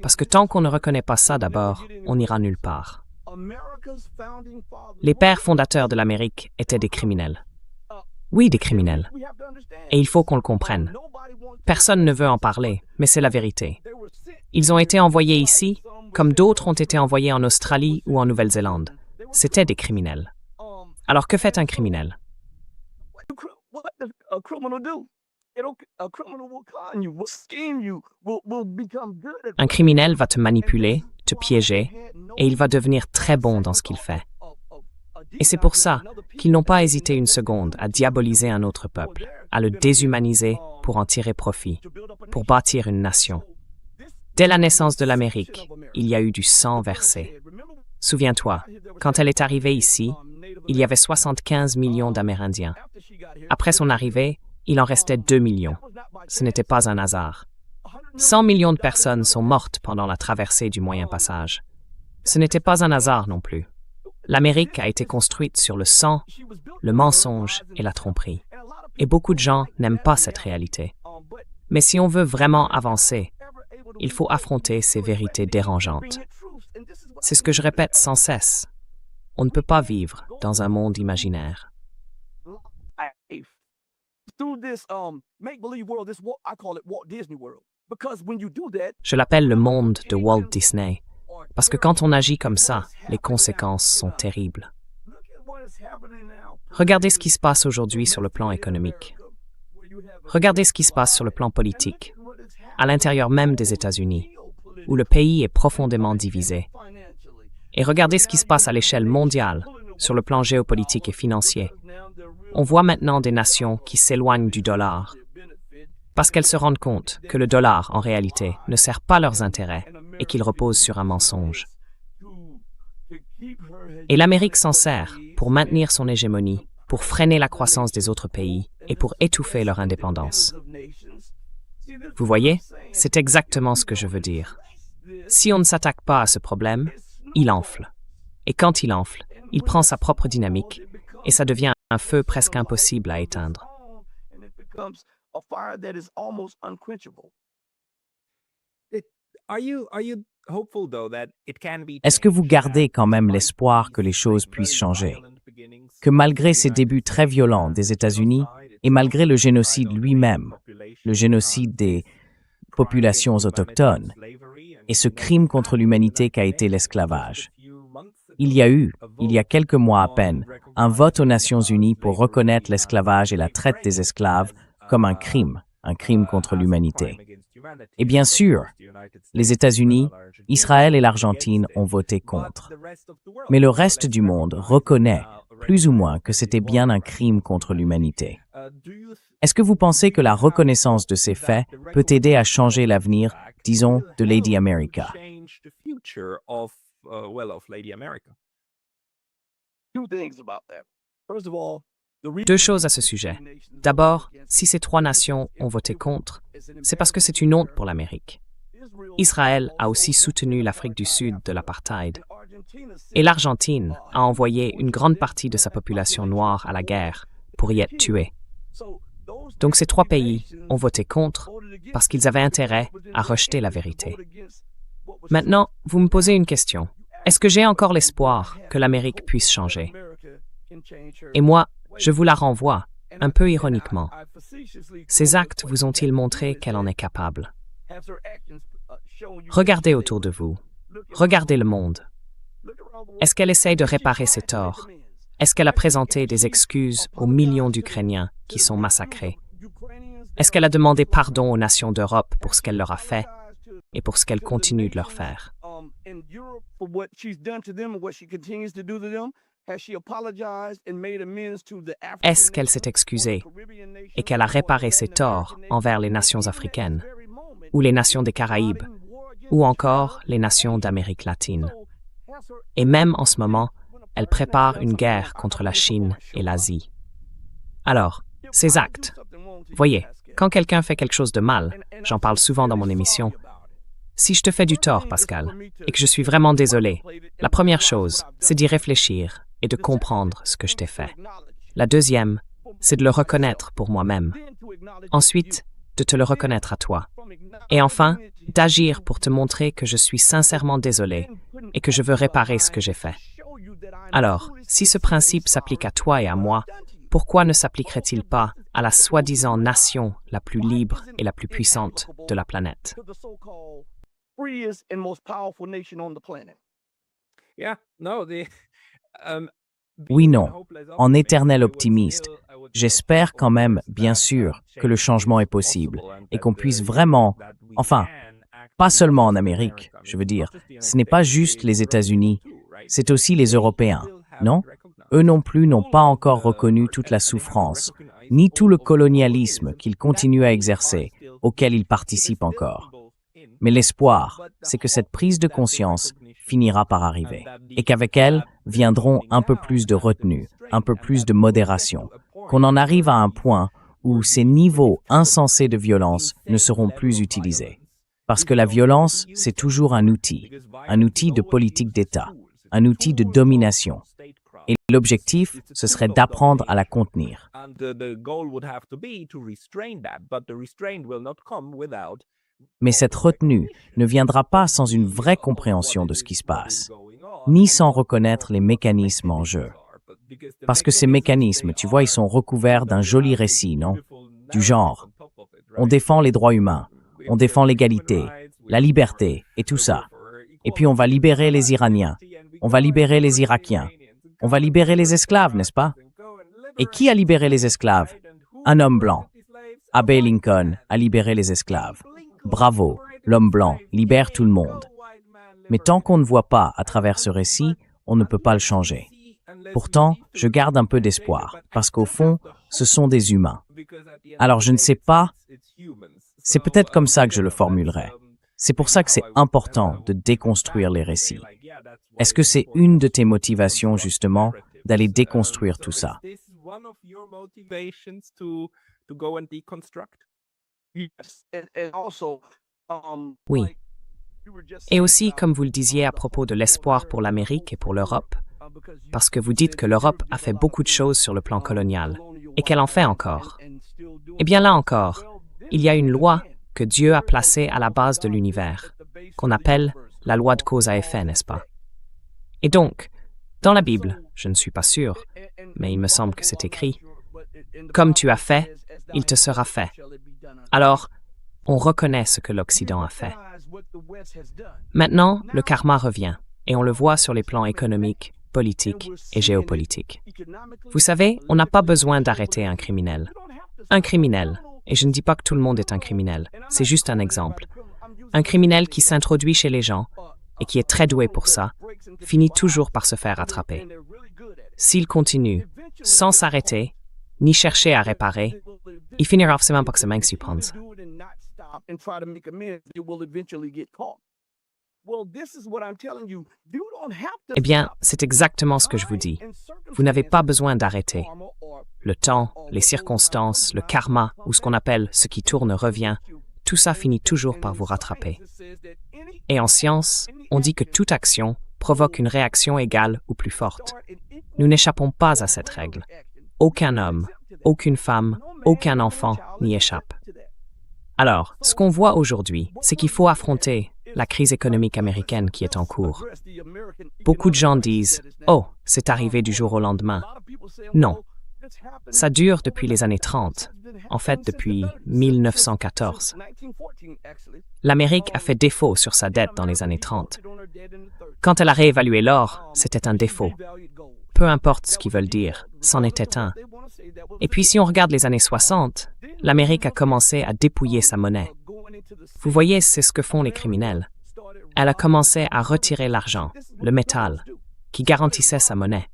Parce que tant qu'on ne reconnaît pas ça d'abord, on n'ira nulle part. Les pères fondateurs de l'Amérique étaient des criminels. Oui, des criminels. Et il faut qu'on le comprenne. Personne ne veut en parler, mais c'est la vérité. Ils ont été envoyés ici, comme d'autres ont été envoyés en Australie ou en Nouvelle-Zélande. C'étaient des criminels. Alors que fait un criminel? Un criminel va te manipuler, te piéger, et il va devenir très bon dans ce qu'il fait. Et c'est pour ça qu'ils n'ont pas hésité une seconde à diaboliser un autre peuple, à le déshumaniser pour en tirer profit, pour bâtir une nation. Dès la naissance de l'Amérique, il y a eu du sang versé. Souviens-toi, quand elle est arrivée ici, il y avait 75 millions d'Amérindiens. Après son arrivée, il en restait 2 millions. Ce n'était pas un hasard. 100 millions de personnes sont mortes pendant la traversée du Moyen Passage. Ce n'était pas un hasard non plus. L'Amérique a été construite sur le sang, le mensonge et la tromperie. Et beaucoup de gens n'aiment pas cette réalité. Mais si on veut vraiment avancer, il faut affronter ces vérités dérangeantes. C'est ce que je répète sans cesse. On ne peut pas vivre dans un monde imaginaire. Je l'appelle le monde de Walt Disney, parce que quand on agit comme ça, les conséquences sont terribles. Regardez ce qui se passe aujourd'hui sur le plan économique. Regardez ce qui se passe sur le plan politique, à l'intérieur même des États-Unis, où le pays est profondément divisé. Et regardez ce qui se passe à l'échelle mondiale, sur le plan géopolitique et financier. On voit maintenant des nations qui s'éloignent du dollar, parce qu'elles se rendent compte que le dollar, en réalité, ne sert pas leurs intérêts et qu'il repose sur un mensonge. Et l'Amérique s'en sert pour maintenir son hégémonie, pour freiner la croissance des autres pays et pour étouffer leur indépendance. Vous voyez, c'est exactement ce que je veux dire. Si on ne s'attaque pas à ce problème, il enfle. Et quand il enfle, il prend sa propre dynamique et ça devient un feu presque impossible à éteindre. Est-ce que vous gardez quand même l'espoir que les choses puissent changer? Que malgré ces débuts très violents des États-Unis et malgré le génocide lui-même, le génocide des populations autochtones et ce crime contre l'humanité qu'a été l'esclavage, il y a quelques mois à peine, un vote aux Nations Unies pour reconnaître l'esclavage et la traite des esclaves comme un crime contre l'humanité. Et bien sûr, les États-Unis, Israël et l'Argentine ont voté contre. Mais le reste du monde reconnaît, plus ou moins, que c'était bien un crime contre l'humanité. Est-ce que vous pensez que la reconnaissance de ces faits peut aider à changer l'avenir, disons, de Lady America? Deux choses à ce sujet. D'abord, si ces 3 nations ont voté contre, c'est parce que c'est une honte pour l'Amérique. Israël a aussi soutenu l'Afrique du Sud de l'apartheid. Et l'Argentine a envoyé une grande partie de sa population noire à la guerre pour y être tuée. Donc ces 3 pays ont voté contre parce qu'ils avaient intérêt à rejeter la vérité. Maintenant, vous me posez une question. Est-ce que j'ai encore l'espoir que l'Amérique puisse changer? Et moi, je vous la renvoie, un peu ironiquement. Ces actes vous ont-ils montré qu'elle en est capable? Regardez autour de vous. Regardez le monde. Est-ce qu'elle essaye de réparer ses torts? Est-ce qu'elle a présenté des excuses aux millions d'Ukrainiens qui sont massacrés? Est-ce qu'elle a demandé pardon aux nations d'Europe pour ce qu'elle leur a fait et pour ce qu'elle continue de leur faire? Est-ce qu'elle s'est excusée et qu'elle a réparé ses torts envers les nations africaines, ou les nations des Caraïbes, ou encore les nations d'Amérique latine? Et même en ce moment, elle prépare une guerre contre la Chine et l'Asie. Alors, ces actes. Voyez, quand quelqu'un fait quelque chose de mal, j'en parle souvent dans mon émission, si je te fais du tort, Pascal, et que je suis vraiment désolé, la première chose, c'est d'y réfléchir et de comprendre ce que je t'ai fait. La deuxième, c'est de le reconnaître pour moi-même. Ensuite, de te le reconnaître à toi. Et enfin, d'agir pour te montrer que je suis sincèrement désolé et que je veux réparer ce que j'ai fait. Alors, si ce principe s'applique à toi et à moi, pourquoi ne s'appliquerait-il pas à la soi-disant nation la plus libre et la plus puissante de la planète? Oui, non. En éternel optimiste, j'espère quand même, bien sûr, que le changement est possible et qu'on puisse vraiment, enfin, pas seulement en Amérique, je veux dire, ce n'est pas juste les États-Unis, c'est aussi les Européens, non? Eux non plus n'ont pas encore reconnu toute la souffrance, ni tout le colonialisme qu'ils continuent à exercer, auquel ils participent encore. Mais l'espoir, c'est que cette prise de conscience finira par arriver, et qu'avec elle viendront un peu plus de retenue, un peu plus de modération, qu'on en arrive à un point où ces niveaux insensés de violence ne seront plus utilisés. Parce que la violence, c'est toujours un outil de politique d'État, un outil de domination. Et l'objectif, ce serait d'apprendre à la contenir. Mais cette retenue ne viendra pas sans une vraie compréhension de ce qui se passe, ni sans reconnaître les mécanismes en jeu. Parce que ces mécanismes, tu vois, ils sont recouverts d'un joli récit, non? Du genre, on défend les droits humains, on défend l'égalité, la liberté et tout ça. Et puis on va libérer les Iraniens, on va libérer les Irakiens, on va libérer les esclaves, n'est-ce pas? Et qui a libéré les esclaves? Un homme blanc. Abe Lincoln a libéré les esclaves. Bravo, l'homme blanc libère tout le monde. Mais tant qu'on ne voit pas à travers ce récit, on ne peut pas le changer. Pourtant, je garde un peu d'espoir, parce qu'au fond, ce sont des humains. Alors je ne sais pas, c'est peut-être comme ça que je le formulerai. C'est pour ça que c'est important de déconstruire les récits. Est-ce que c'est une de tes motivations, justement, d'aller déconstruire tout ça? Oui. Et aussi, comme vous le disiez à propos de l'espoir pour l'Amérique et pour l'Europe, parce que vous dites que l'Europe a fait beaucoup de choses sur le plan colonial, et qu'elle en fait encore. Eh bien là encore, il y a une loi que Dieu a placée à la base de l'univers, qu'on appelle la loi de cause à effet, n'est-ce pas? Et donc, dans la Bible, je ne suis pas sûr, mais il me semble que c'est écrit, « Comme tu as fait, il te sera fait. » Alors, on reconnaît ce que l'Occident a fait. Maintenant, le karma revient, et on le voit sur les plans économiques, politiques et géopolitiques. Vous savez, on n'a pas besoin d'arrêter un criminel. Un criminel, et je ne dis pas que tout le monde est un criminel, c'est juste un exemple. Un criminel qui s'introduit chez les gens, et qui est très doué pour ça, finit toujours par se faire attraper. S'il continue, sans s'arrêter, ni chercher à réparer, il finira forcément par se manquer pense. Eh bien, c'est exactement ce que je vous dis. Vous n'avez pas besoin d'arrêter. Le temps, les circonstances, le karma, ou ce qu'on appelle ce qui tourne revient, tout ça finit toujours par vous rattraper. Et en science, on dit que toute action provoque une réaction égale ou plus forte. Nous n'échappons pas à cette règle. Aucun homme, aucune femme, aucun enfant n'y échappe. Alors, ce qu'on voit aujourd'hui, c'est qu'il faut affronter la crise économique américaine qui est en cours. Beaucoup de gens disent « Oh, c'est arrivé du jour au lendemain ». Non, ça dure depuis les années 30, en fait depuis 1914. L'Amérique a fait défaut sur sa dette dans les années 30. Quand elle a réévalué l'or, c'était un défaut. Peu importe ce qu'ils veulent dire, c'en était un. Et puis si on regarde les années 60, l'Amérique a commencé à dépouiller sa monnaie. Vous voyez, c'est ce que font les criminels. Elle a commencé à retirer l'argent, le métal, qui garantissait sa monnaie.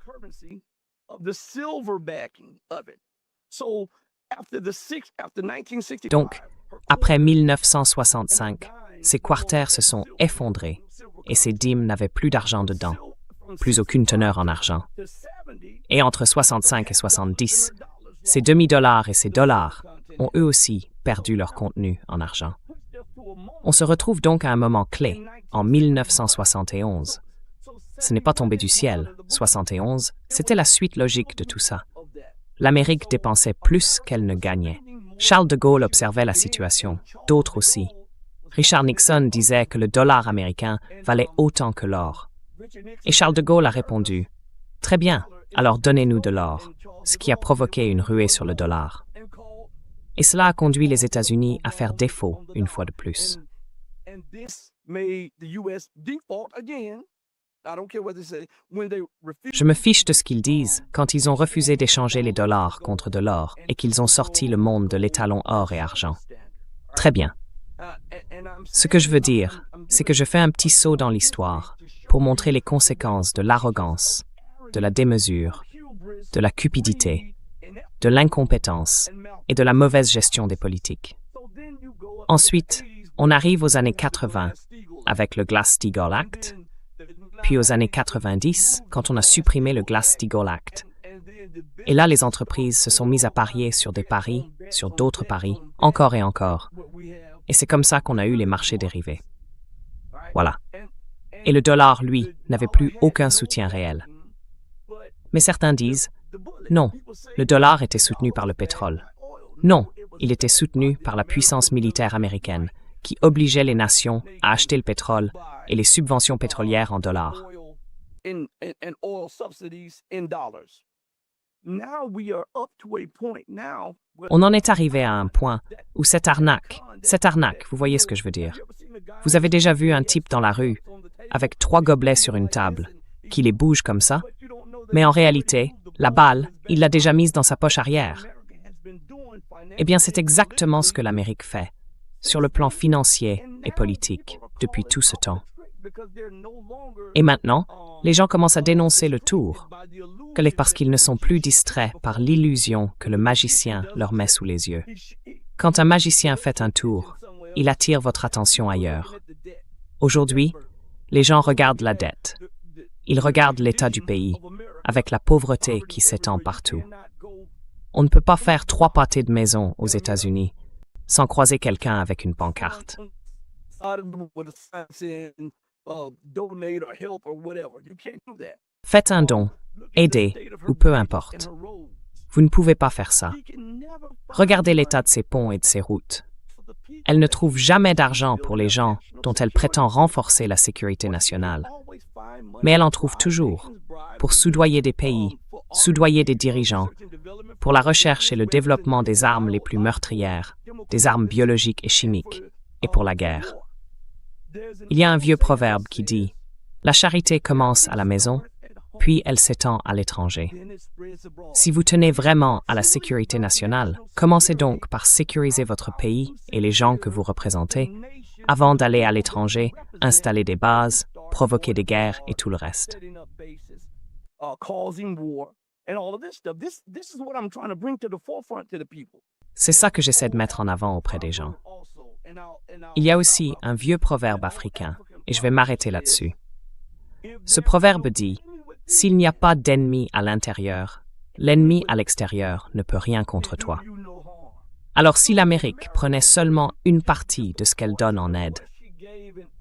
Donc, après 1965, ces quarters se sont effondrés et ces dîmes n'avaient plus d'argent dedans, plus aucune teneur en argent. Et entre 65 et 70, ces demi-dollars et ces dollars ont eux aussi perdu leur contenu en argent. On se retrouve donc à un moment clé, en 1971. Ce n'est pas tombé du ciel, 71, c'était la suite logique de tout ça. L'Amérique dépensait plus qu'elle ne gagnait. Charles de Gaulle observait la situation, d'autres aussi. Richard Nixon disait que le dollar américain valait autant que l'or. Et Charles de Gaulle a répondu « Très bien, alors donnez-nous de l'or », ce qui a provoqué une ruée sur le dollar. Et cela a conduit les États-Unis à faire défaut une fois de plus. Je me fiche de ce qu'ils disent quand ils ont refusé d'échanger les dollars contre de l'or et qu'ils ont sorti le monde de l'étalon or et argent. Très bien. Ce que je veux dire, c'est que je fais un petit saut dans l'histoire pour montrer les conséquences de l'arrogance, de la démesure, de la cupidité, de l'incompétence et de la mauvaise gestion des politiques. Ensuite, on arrive aux années 80 avec le Glass-Steagall Act, puis aux années 90 quand on a supprimé le Glass-Steagall Act. Et là, les entreprises se sont mises à parier sur des paris, sur d'autres paris, encore et encore. Et c'est comme ça qu'on a eu les marchés dérivés. Voilà. Et le dollar, lui, n'avait plus aucun soutien réel. Mais certains disent, non, le dollar était soutenu par le pétrole. Non, il était soutenu par la puissance militaire américaine, qui obligeait les nations à acheter le pétrole et les subventions pétrolières en dollars. On en est arrivé à un point où cette arnaque, vous voyez ce que je veux dire. Vous avez déjà vu un type dans la rue avec 3 gobelets sur une table, qui les bouge comme ça, mais en réalité, la balle, il l'a déjà mise dans sa poche arrière. Eh bien, c'est exactement ce que l'Amérique fait, sur le plan financier et politique, depuis tout ce temps. Et maintenant, les gens commencent à dénoncer le tour, parce qu'ils ne sont plus distraits par l'illusion que le magicien leur met sous les yeux. Quand un magicien fait un tour, il attire votre attention ailleurs. Aujourd'hui, les gens regardent la dette. Ils regardent l'état du pays, avec la pauvreté qui s'étend partout. On ne peut pas faire 3 pâtés de maison aux États-Unis sans croiser quelqu'un avec une pancarte. Faites un don, aidez, ou peu importe. Vous ne pouvez pas faire ça. Regardez l'état de ces ponts et de ces routes. Elle ne trouve jamais d'argent pour les gens dont elle prétend renforcer la sécurité nationale. Mais elle en trouve toujours pour soudoyer des pays, soudoyer des dirigeants, pour la recherche et le développement des armes les plus meurtrières, des armes biologiques et chimiques, et pour la guerre. Il y a un vieux proverbe qui dit « La charité commence à la maison, puis elle s'étend à l'étranger. » Si vous tenez vraiment à la sécurité nationale, commencez donc par sécuriser votre pays et les gens que vous représentez, avant d'aller à l'étranger, installer des bases, provoquer des guerres et tout le reste. C'est ça que j'essaie de mettre en avant auprès des gens. Il y a aussi un vieux proverbe africain, et je vais m'arrêter là-dessus. Ce proverbe dit « S'il n'y a pas d'ennemi à l'intérieur, l'ennemi à l'extérieur ne peut rien contre toi. » Alors si l'Amérique prenait seulement une partie de ce qu'elle donne en aide,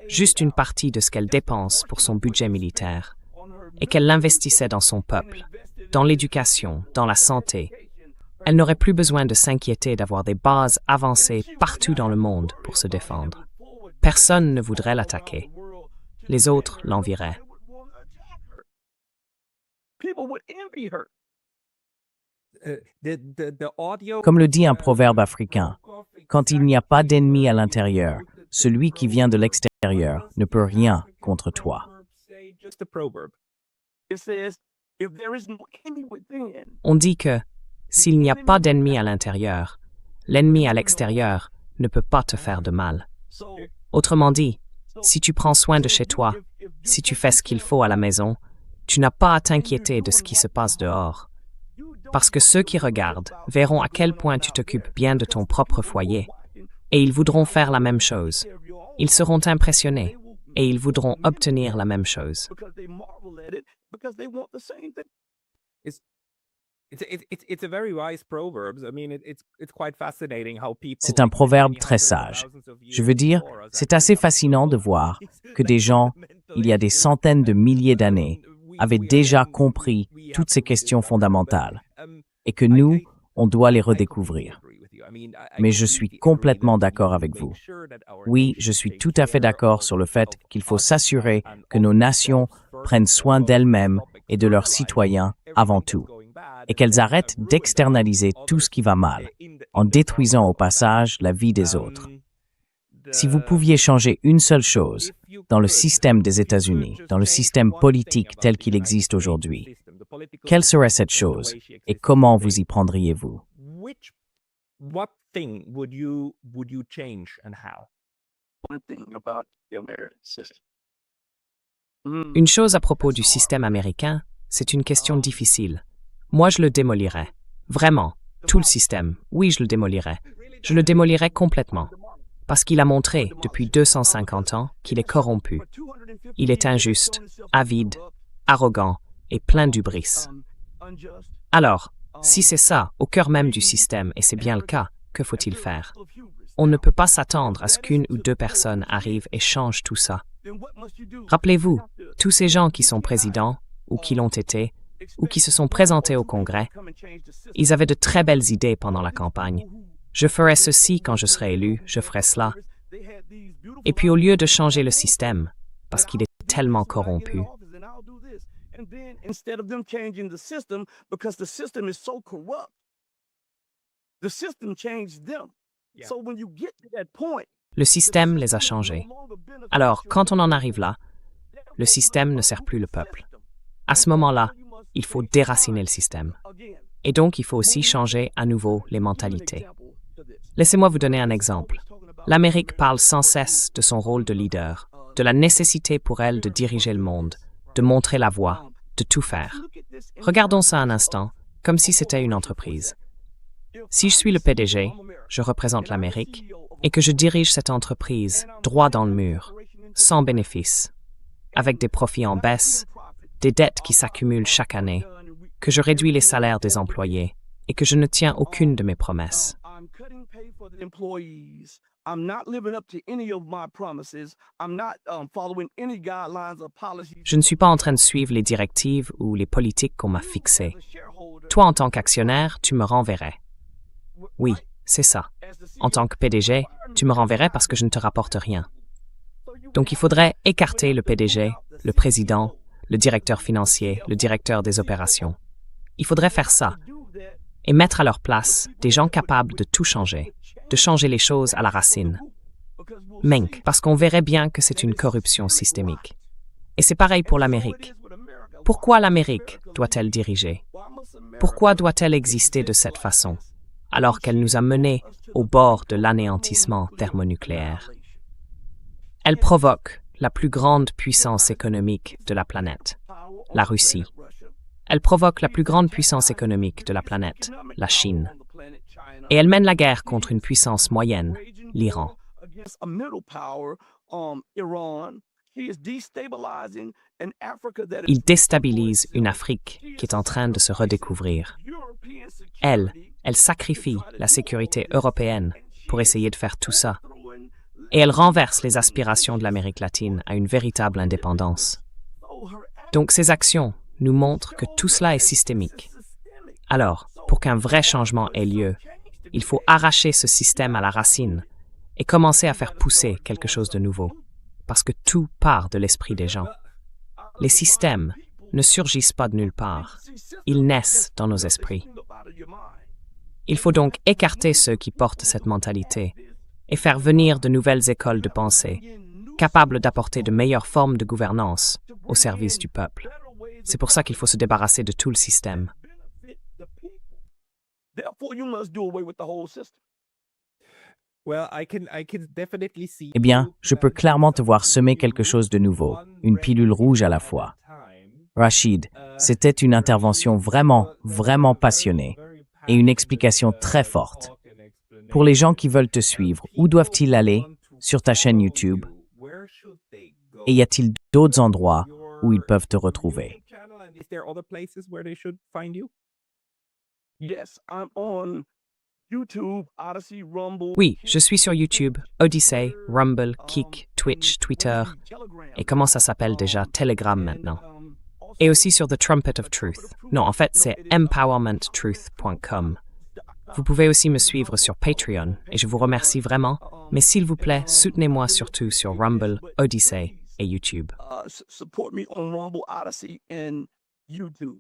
juste une partie de ce qu'elle dépense pour son budget militaire, et qu'elle l'investissait dans son peuple, dans l'éducation, dans la santé, Elle n'aurait plus besoin de s'inquiéter d'avoir des bases avancées partout dans le monde pour se défendre. Personne ne voudrait l'attaquer. Les autres l'envieraient. Comme le dit un proverbe africain, quand il n'y a pas d'ennemi à l'intérieur, celui qui vient de l'extérieur ne peut rien contre toi. On dit que, s'il n'y a pas d'ennemi à l'intérieur, l'ennemi à l'extérieur ne peut pas te faire de mal. Autrement dit, si tu prends soin de chez toi, si tu fais ce qu'il faut à la maison, tu n'as pas à t'inquiéter de ce qui se passe dehors. Parce que ceux qui regardent verront à quel point tu t'occupes bien de ton propre foyer, et ils voudront faire la même chose. Ils seront impressionnés, et ils voudront obtenir la même chose. C'est un proverbe très sage. Je veux dire, c'est assez fascinant de voir que des gens, il y a des centaines de milliers d'années, avaient déjà compris toutes ces questions fondamentales, et que nous, on doit les redécouvrir. Mais je suis complètement d'accord avec vous. Oui, je suis tout à fait d'accord sur le fait qu'il faut s'assurer que nos nations prennent soin d'elles-mêmes et de leurs citoyens avant tout, et qu'elles arrêtent d'externaliser tout ce qui va mal, en détruisant au passage la vie des autres. Si vous pouviez changer une seule chose dans le système des États-Unis, dans le système politique tel qu'il existe aujourd'hui, quelle serait cette chose et comment vous y prendriez-vous? What thing would you change and how? One thing about the American system. Une chose à propos du système américain, c'est une question difficile. Moi, je le démolirais. Vraiment. Tout le système. Oui, je le démolirais. Je le démolirais complètement. Parce qu'il a montré, depuis 250 ans, qu'il est corrompu. Il est injuste, avide, arrogant et plein d'hubris. Alors, si c'est ça, au cœur même du système, et c'est bien le cas, que faut-il faire? On ne peut pas s'attendre à ce qu'une ou deux personnes arrivent et changent tout ça. Rappelez-vous, tous ces gens qui sont présidents, ou qui l'ont été, ou qui se sont présentés au Congrès, ils avaient de très belles idées pendant la campagne. Je ferai ceci quand je serai élu, je ferai cela. Et puis au lieu de changer le système, parce qu'il est tellement corrompu, Instead of them changing the system because the system is so corrupt, the system changed them. So when you get to that point, le système les a changés. Alors, quand on en arrive là, le système ne sert plus le peuple. À ce moment-là, il faut déraciner le système. Et donc, il faut aussi changer à nouveau les mentalités. Laissez-moi vous donner un exemple. L'Amérique parle sans cesse de son rôle de leader, de la nécessité pour elle de diriger le monde, de montrer la voie, de tout faire. Regardons ça un instant, comme si c'était une entreprise. Si je suis le PDG, je représente l'Amérique, et que je dirige cette entreprise droit dans le mur, sans bénéfice, avec des profits en baisse, des dettes qui s'accumulent chaque année, que je réduis les salaires des employés, et que je ne tiens aucune de mes promesses. I'm not living up to any of my promises. I'm not following any guidelines or policies. Je ne suis pas en train de suivre les directives ou les politiques qu'on m'a fixées. Toi, en tant qu'actionnaire, tu me renverrais. Oui, c'est ça. En tant que PDG, tu me renverrais parce que je ne te rapporte rien. Donc il faudrait écarter le PDG, le président, le directeur financier, le directeur des opérations. Il faudrait faire ça et mettre à leur place des gens capables de tout changer, de changer les choses à la racine. Menk, parce qu'on verrait bien que c'est une corruption systémique. Et c'est pareil pour l'Amérique. Pourquoi l'Amérique doit-elle diriger? Pourquoi doit-elle exister de cette façon, alors qu'elle nous a menés au bord de l'anéantissement thermonucléaire? Elle provoque la plus grande puissance économique de la planète, la Russie. Elle provoque la plus grande puissance économique de la planète, la Chine. Et elle mène la guerre contre une puissance moyenne, l'Iran. Il déstabilise une Afrique qui est en train de se redécouvrir. Elle sacrifie la sécurité européenne pour essayer de faire tout ça. Et elle renverse les aspirations de l'Amérique latine à une véritable indépendance. Donc ces actions nous montrent que tout cela est systémique. Alors, pour qu'un vrai changement ait lieu, il faut arracher ce système à la racine et commencer à faire pousser quelque chose de nouveau, parce que tout part de l'esprit des gens. Les systèmes ne surgissent pas de nulle part, ils naissent dans nos esprits. Il faut donc écarter ceux qui portent cette mentalité et faire venir de nouvelles écoles de pensée, capables d'apporter de meilleures formes de gouvernance au service du peuple. C'est pour ça qu'il faut se débarrasser de tout le système. Therefore, you must do away with the whole system. Eh bien, je peux clairement te voir semer quelque chose de nouveau, une pilule rouge à la fois. Rachid, c'était une intervention vraiment passionnée et une explication très forte. Pour les gens qui veulent te suivre, où doivent-ils aller sur ta chaîne YouTube? Et y a-t-il d'autres endroits où ils peuvent te retrouver? Yes, I'm on YouTube, Odyssey, Rumble. Oui, je suis sur YouTube, Odyssey, Rumble, Kik, Twitch, Twitter, et comment ça s'appelle déjà, Telegram maintenant. Et aussi sur The Trumpet of Truth. Non, en fait, c'est empowermenttruth.com. Vous pouvez aussi me suivre sur Patreon, et je vous remercie vraiment, mais s'il vous plaît, soutenez-moi surtout sur Rumble, Odyssey et YouTube. Support me on Rumble, Odyssey, and YouTube.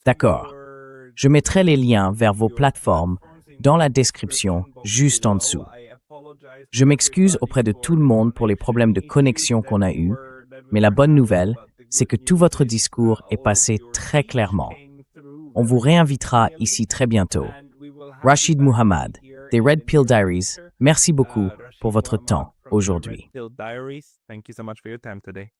D'accord. Je mettrai les liens vers vos plateformes dans la description juste en dessous. Je m'excuse auprès de tout le monde pour les problèmes de connexion qu'on a eus, mais la bonne nouvelle, c'est que tout votre discours est passé très clairement. On vous réinvitera ici très bientôt. Rashid Muhammad, des Red Pill Diaries, merci beaucoup pour votre temps aujourd'hui. Thank you so much for your time today.